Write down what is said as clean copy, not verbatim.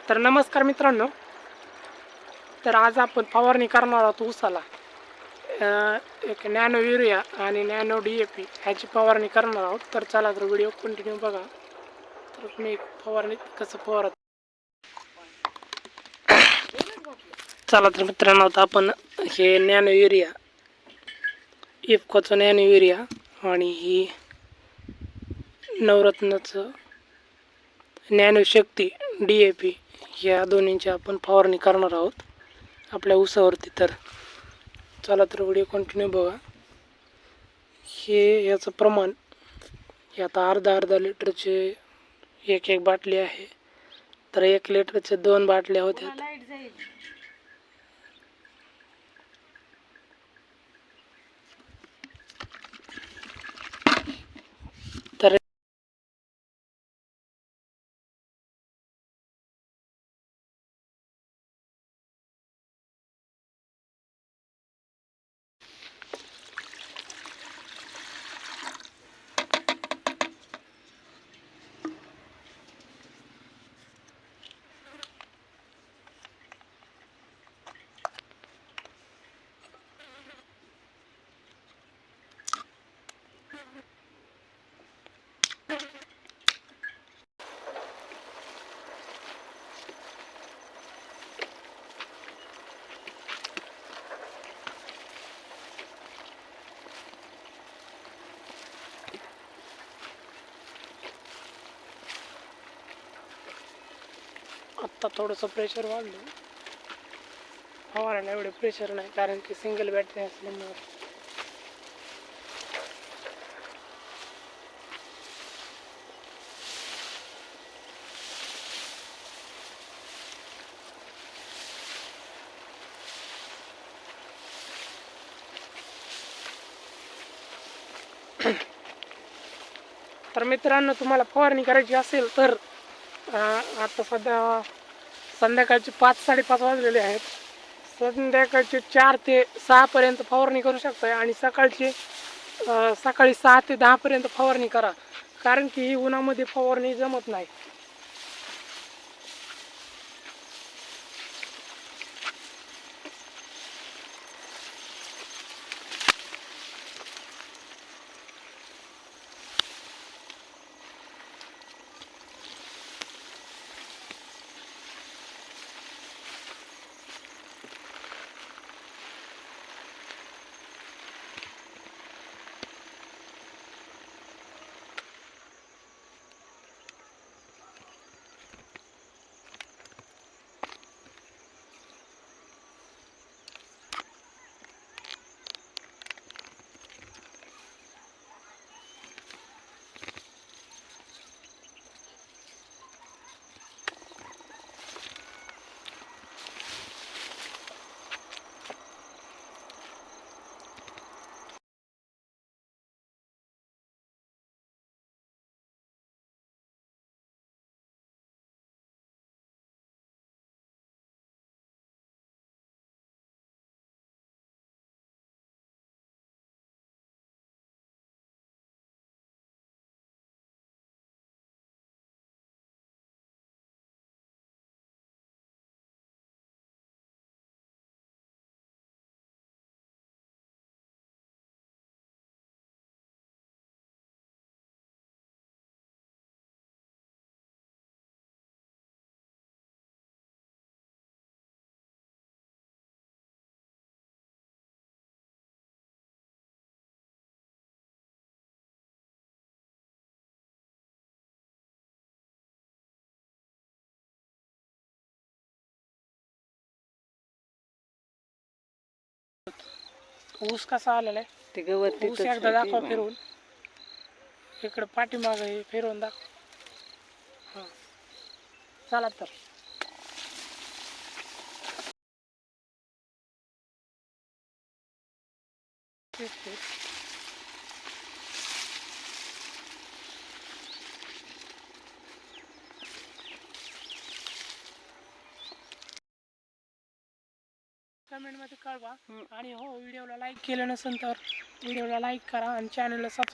तर नमस्कार मित्रांनो, तर आज आपण फवारणी करणार आहोत ऊसाला. एक नॅनो युरिया आणि नॅनो DAP ह्याची फवारणी करणार आहोत. तर चला तर व्हिडिओ कंटिन्यू बघा. तर मी फवारणी कसं फवारत चला तर मित्रांनो, आता आपण हे नॅनो युरिया, इफकोचं नॅनो युरिया आणि ही नवरत्नाचं नॅनो शक्ती DAP या दोन्हींची आपण फवारणी करणार आहोत आपल्या ऊसावरती. तर चला तर व्हिडिओ कंटिन्यू बघा. हे याचं प्रमाण हे आता अर्धा लिटरचे एक बाटली आहे. तर 1 लिटरचे 2 बाटल्या होत्या. तर आत्ता थोडंसं प्रेशर वाढलं. फवारायला एवढे प्रेशर नाही, कारण की सिंगल बॅटरी असल्यामुळे. तर मित्रांनो, तुम्हाला फवारणी करायची असेल तर आता सध्या संध्याकाळचे 5-5:30 वाजलेले आहेत. संध्याकाळचे 4 ते 6 पर्यंत फवारणी करू शकता आणि सकाळी 6 ते 10 पर्यंत फवारणी करा, कारण की ही उन्हामध्ये फवारणी जमत नाही. ऊस कसा आलेला आहे ते गवत ऊस एकदा दाखवा फिरवून. इकडं पाठीमागं हे फिरवून दाखव. हां, चला तर. कमेंटमध्ये कळवा आणि हो, व्हिडिओला लाईक केलं नसेल तर व्हिडिओला लाईक करा आणि चॅनलला सबस्क्राईब